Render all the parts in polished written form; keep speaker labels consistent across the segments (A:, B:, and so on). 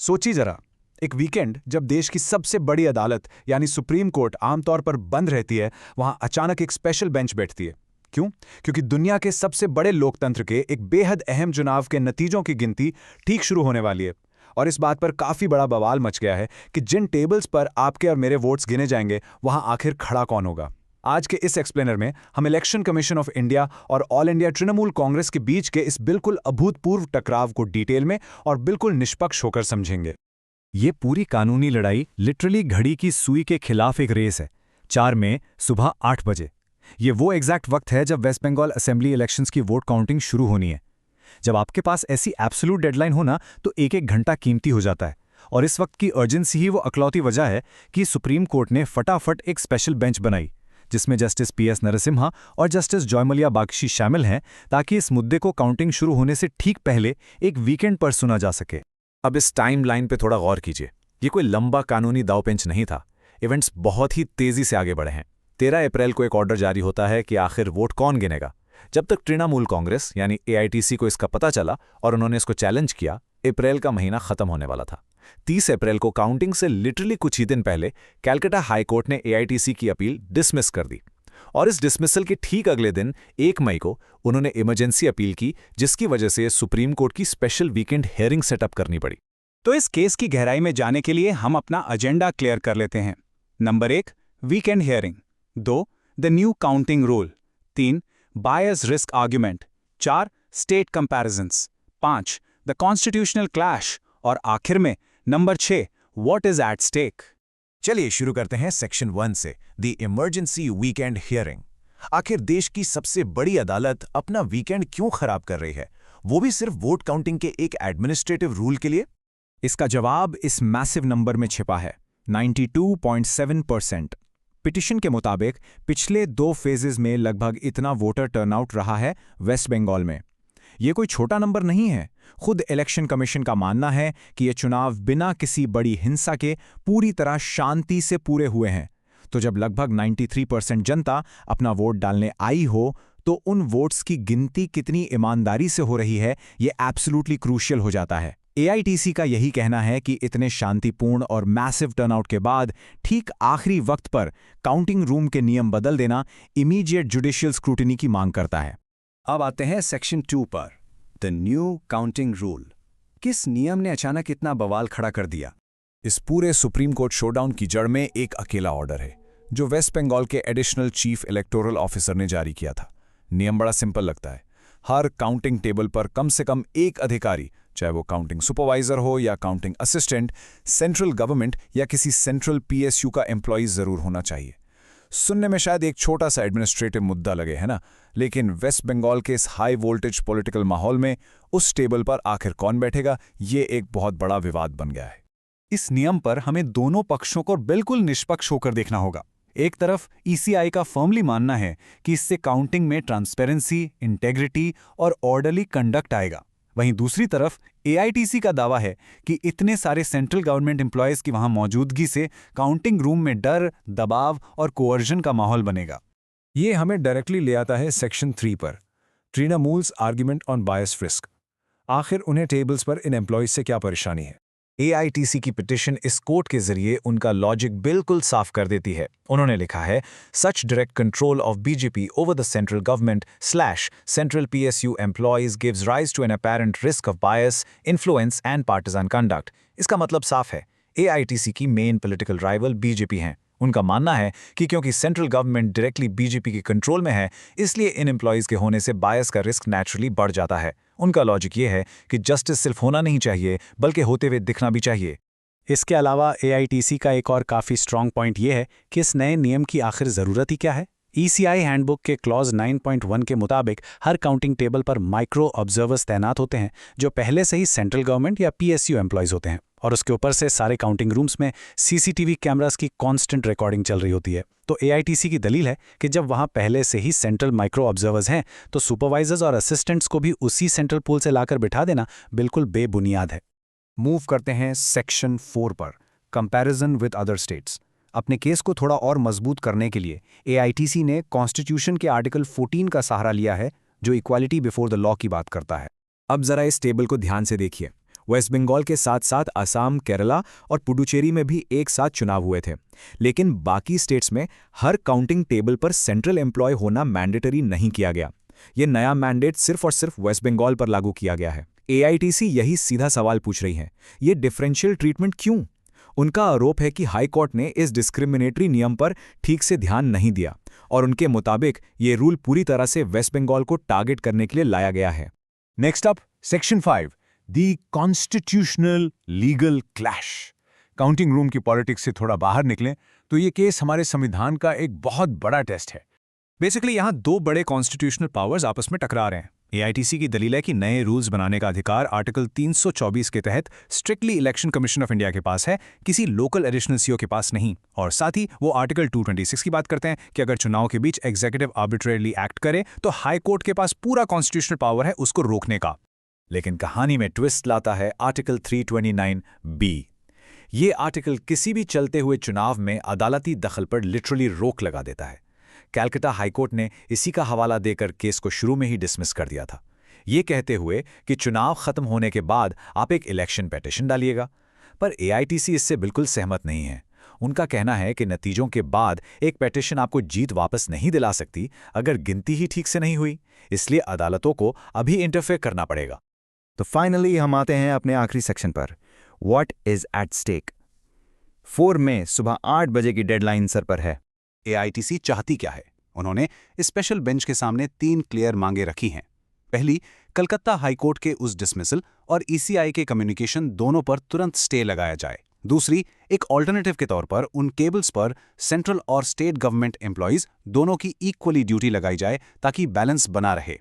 A: सोचिए जरा, एक वीकेंड जब देश की सबसे बड़ी अदालत यानी सुप्रीम कोर्ट आमतौर पर बंद रहती है, वहां अचानक एक स्पेशल बेंच बैठती है। क्यों? क्योंकि दुनिया के सबसे बड़े लोकतंत्र के एक बेहद अहम चुनाव के नतीजों की गिनती ठीक शुरू होने वाली है। और इस बात पर काफी बड़ा बवाल मच गया है कि जिन टेबल्स पर आपके और मेरे वोट्स गिने जाएंगे, वहां आखिर खड़ा कौन होगा। आज के इस एक्सप्लेनर में हम इलेक्शन कमीशन ऑफ इंडिया और ऑल इंडिया तृणमूल कांग्रेस के बीच के इस बिल्कुल अभूतपूर्व टकराव को डिटेल में और बिल्कुल निष्पक्ष होकर समझेंगे।
B: ये पूरी कानूनी लड़ाई लिटरली घड़ी की सुई के खिलाफ एक रेस है। 4 मई सुबह 8 बजे। ये वो एग्जैक्ट वक्त है जब वेस्ट बंगाल असेंबली इलेक्शंस की वोट काउंटिंग शुरू होनी है। जब आपके पास ऐसी एब्सोल्यूट डेडलाइन हो ना, तो एक एक घंटा कीमती हो जाता है। और इस वक्त की अर्जेंसी ही वो अकलौती वजह है कि सुप्रीम कोर्ट ने फटाफट एक स्पेशल बेंच बनाई, जिसमें जस्टिस पीएस नरसिम्हा और जस्टिस जॉयमलिया बागची शामिल हैं, ताकि इस मुद्दे को काउंटिंग शुरू होने से ठीक पहले एक वीकेंड पर सुना जा सके।
C: अब इस टाइम लाइन पे थोड़ा गौर कीजिए। ये कोई लंबा कानूनी दावपेंच नहीं था। इवेंट्स बहुत ही तेजी से आगे बढ़े हैं। 13 अप्रैल को एक ऑर्डर जारी होता है कि आखिर वोट कौन गिनेगा। जब तक तृणमूल कांग्रेस यानी एआईटीसी को इसका पता चला और उन्होंने इसको चैलेंज किया, अप्रैल का महीना खत्म होने वाला था। 30 अप्रैल को काउंटिंग से लिटरली कुछ ही दिन पहले कैलकाटा हाई कोर्ट ने एआईटीसी की अपील डिसमिस कर दी। और इस डिसमिसल के ठीक अगले दिन 1 मई को उन्होंने इमरजेंसी अपील की, जिसकी वजह से सुप्रीम कोर्ट की स्पेशल वीकेंड हियरिंग सेटअप करनी पड़ी।
A: तो इस केस की गहराई में जाने के लिए हम अपना एजेंडा क्लियर कर लेते हैं। Number 1, weekend hearing. 2, the new counting rule. 3, bias risk argument. 4, state comparisons. 5, the constitutional clash. और आखिर में number 6, what is at stake.
C: चलिए शुरू करते हैं सेक्शन 1 से, द इमरजेंसी वीकेंड हियरिंग। आखिर देश की सबसे बड़ी अदालत अपना वीकेंड क्यों खराब कर रही है, वो भी सिर्फ वोट काउंटिंग के एक एडमिनिस्ट्रेटिव रूल के लिए?
B: इसका जवाब इस मैसिव नंबर में छिपा है, 92.7%। पिटिशन के मुताबिक पिछले 2 फेजेस में लगभग इतना वोटर टर्नआउट रहा है वेस्ट बंगाल में। ये कोई छोटा नंबर नहीं है। खुद इलेक्शन कमीशन का मानना है कि ये चुनाव बिना किसी बड़ी हिंसा के पूरी तरह शांति से पूरे हुए हैं। तो जब लगभग 93% जनता अपना वोट डालने आई हो, तो उन वोट्स की गिनती कितनी ईमानदारी से हो रही है, ये एब्सोल्युटली क्रूशियल हो जाता है। एआईटीसी का यही कहना है कि इतने शांतिपूर्ण और मैसिव टर्नआउट के बाद ठीक आखिरी वक्त पर काउंटिंग रूम के नियम बदल देना इमीडिएट जुडिशियल स्क्रूटिनी की मांग करता है।
A: अब आते हैं सेक्शन 2 पर, द न्यू काउंटिंग रूल। किस नियम ने अचानक इतना बवाल खड़ा कर दिया?
C: इस पूरे सुप्रीम कोर्ट शोडाउन की जड़ में एक अकेला ऑर्डर है, जो वेस्ट बंगाल के एडिशनल चीफ इलेक्टोरल ऑफिसर ने जारी किया था। नियम बड़ा सिंपल लगता है। हर काउंटिंग टेबल पर कम से कम एक अधिकारी, चाहे वो काउंटिंग सुपरवाइजर हो या काउंटिंग असिस्टेंट, सेंट्रल गवर्नमेंट या किसी सेंट्रल पीएसयू का एम्प्लॉय जरूर होना चाहिए। सुनने में शायद एक छोटा सा एडमिनिस्ट्रेटिव मुद्दा लगे, है ना? लेकिन वेस्ट बंगाल के इस हाई वोल्टेज पॉलिटिकल माहौल में उस टेबल पर आखिर कौन बैठेगा, ये एक बहुत बड़ा विवाद बन गया है।
A: इस नियम पर हमें दोनों पक्षों को बिल्कुल निष्पक्ष होकर देखना होगा। एक तरफ ईसीआई का फर्मली मानना है कि इससे काउंटिंग में ट्रांसपेरेंसी, इंटेग्रिटी और ऑर्डरली कंडक्ट आएगा। वहीं दूसरी तरफ एआईटीसी का दावा है कि इतने सारे सेंट्रल गवर्नमेंट एम्प्लॉयज की वहां मौजूदगी से काउंटिंग रूम में डर, दबाव और कोअर्जन का माहौल बनेगा।
B: ये हमें डायरेक्टली ले आता है सेक्शन 3 पर, तृणमूल्स आर्ग्यूमेंट ऑन बायस रिस्क। आखिर उन्हें टेबल्स पर इन एम्प्लॉयज से क्या परेशानी है?
A: एआईटीसी की पिटिशन इस कोर्ट के जरिए उनका लॉजिक बिल्कुल साफ कर देती है। उन्होंने लिखा है, such direct control of BJP over the central government / central PSU employees gives rise to an apparent risk of bias, influence and partisan conduct. इसका मतलब साफ है, एआईटीसी की मेन पॉलिटिकल राइवल बीजेपी हैं। उनका मानना है कि क्योंकि सेंट्रल गवर्नमेंट डायरेक्टली बीजेपी के कंट्रोल में है, इसलिए इन एम्प्लॉयज के होने से बायस का रिस्क नेचुरली बढ़ जाता है। उनका लॉजिक ये है कि जस्टिस सिर्फ होना नहीं चाहिए, बल्कि होते हुए दिखना भी चाहिए। इसके अलावा एआईटीसी का एक और काफ़ी स्ट्रॉन्ग पॉइंट ये है कि इस नए नियम की आखिर ज़रूरत ही क्या है। ईसीआई हैंडबुक के क्लॉज 9.1 के मुताबिक हर काउंटिंग टेबल पर माइक्रो ऑब्जर्वर्स तैनात होते हैं, जो पहले से ही सेंट्रल गवर्नमेंट या पीएसयू एम्प्लॉयज होते हैं। और उसके ऊपर से सारे काउंटिंग रूम्स में सीसीटीवी कैमरास की कांस्टेंट रिकॉर्डिंग चल रही होती है। तो एआईटीसी की दलील है कि जब वहां पहले से ही सेंट्रल माइक्रो ऑब्जर्वर्स हैं, तो सुपरवाइजर्स और असिस्टेंट्स को भी उसी सेंट्रल पूल से लाकर बिठा देना बिल्कुल बेबुनियाद है।
B: मूव करते हैं सेक्शन 4 पर, कंपैरिजन विद अदर स्टेट्स। अपने केस को थोड़ा और मजबूत करने के लिए एआईटीसी ने कॉन्स्टिट्यूशन के आर्टिकल 14 का सहारा लिया है, जो इक्वालिटी बिफोर द लॉ की बात करता है।
C: अब जरा इस टेबल को ध्यान से देखिए।
B: वेस्ट बंगाल के साथ साथ असम, केरला और पुडुचेरी में भी एक साथ चुनाव हुए थे। लेकिन बाकी स्टेट्स में हर काउंटिंग टेबल पर सेंट्रल एम्प्लॉय होना मैंडेटरी नहीं किया गया। ये नया मैंडेट सिर्फ और सिर्फ वेस्ट बंगाल पर लागू किया गया है। एआईटीसी यही सीधा सवाल पूछ रही है, ये डिफरेंशियल ट्रीटमेंट क्यों? उनका आरोप है कि हाई कोर्ट ने इस डिस्क्रिमिनेटरी नियम पर ठीक से ध्यान नहीं दिया और उनके मुताबिक ये रूल पूरी तरह से वेस्ट बंगाल को टारगेट करने के लिए लाया गया है।
D: Next up, section 5, the constitutional legal clash. Counting room की पॉलिटिक्स से थोड़ा बाहर निकलें तो ये केस हमारे संविधान का एक बहुत बड़ा टेस्ट है।
B: बेसिकली यहाँ दो बड़े कॉन्स्टिट्यूशनल पावर्स आपस में टकरा रहे हैं। एआईटीसी की दलील है कि नए रूल्स बनाने का अधिकार आर्टिकल 324 के तहत strictly election commission of India के पास है, किसी लोकल एडिशनल सीओ के पास नहीं। और साथ ही वो आर्टिकल 226 की बात करते हैं कि अगर चुनाव के बीच एग्जीक्यूटिव आर्बिट्रेरली एक्ट करे तो हाई कोर्ट के पास पूरा कॉन्स्टिट्यूशनल पावर है उसको रोकने का।
C: लेकिन कहानी में ट्विस्ट लाता है आर्टिकल 329B। ये आर्टिकल किसी भी चलते हुए चुनाव में अदालती दखल पर लिटरली रोक लगा देता है। कैलकाटा हाईकोर्ट ने इसी का हवाला देकर केस को शुरू में ही डिसमिस कर दिया था, ये कहते हुए कि चुनाव खत्म होने के बाद आप एक इलेक्शन पिटीशन डालिएगा। पर एआईटीसी इससे बिल्कुल सहमत नहीं है। उनका कहना है कि नतीजों के बाद एक पिटीशन आपको जीत वापस नहीं दिला सकती अगर गिनती ही ठीक से नहीं हुई, इसलिए अदालतों को अभी इंटरफेयर करना पड़ेगा।
E: तो फाइनली हम आते हैं अपने आखिरी सेक्शन पर, व्हाट इज एट स्टेक। 4 मई सुबह 8 बजे की डेडलाइन सर पर है।
F: एआईटीसी चाहती क्या है? उन्होंने स्पेशल बेंच के सामने 3 क्लियर मांगे रखी हैं। पहली, कलकत्ता हाईकोर्ट के उस डिसमिसल और ईसीआई के कम्युनिकेशन दोनों पर तुरंत स्टे लगाया जाए। दूसरी, एक ऑल्टरनेटिव के तौर पर उन केबल्स पर सेंट्रल और स्टेट गवर्नमेंट एम्प्लॉइज दोनों की इक्वली ड्यूटी लगाई जाए ताकि बैलेंस बना रहे।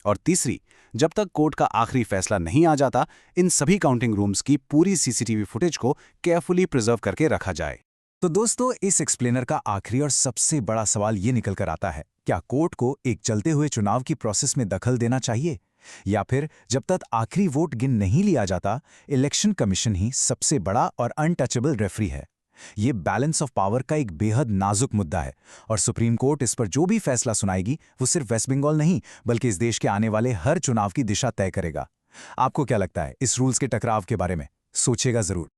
F: और तीसरी, जब तक कोर्ट का आखिरी फैसला नहीं आ जाता, इन सभी काउंटिंग रूम्स की पूरी सीसीटीवी फुटेज को केयरफुली प्रिजर्व करके रखा जाए।
A: तो दोस्तों, इस एक्सप्लेनर का आखिरी और सबसे बड़ा सवाल ये निकल कर आता है, क्या कोर्ट को एक चलते हुए चुनाव की प्रोसेस में दखल देना चाहिए, या फिर जब तक आखिरी वोट गिन नहीं लिया जाता, इलेक्शन कमीशन ही सबसे बड़ा और अनटचेबल रेफरी है? ये बैलेंस ऑफ पावर का एक बेहद नाजुक मुद्दा है और सुप्रीम कोर्ट इस पर जो भी फैसला सुनाएगी वो सिर्फ वेस्ट बंगाल नहीं बल्कि इस देश के आने वाले हर चुनाव की दिशा तय करेगा। आपको क्या लगता है इस रूल्स के टकराव के बारे में? सोचिएगा जरूर।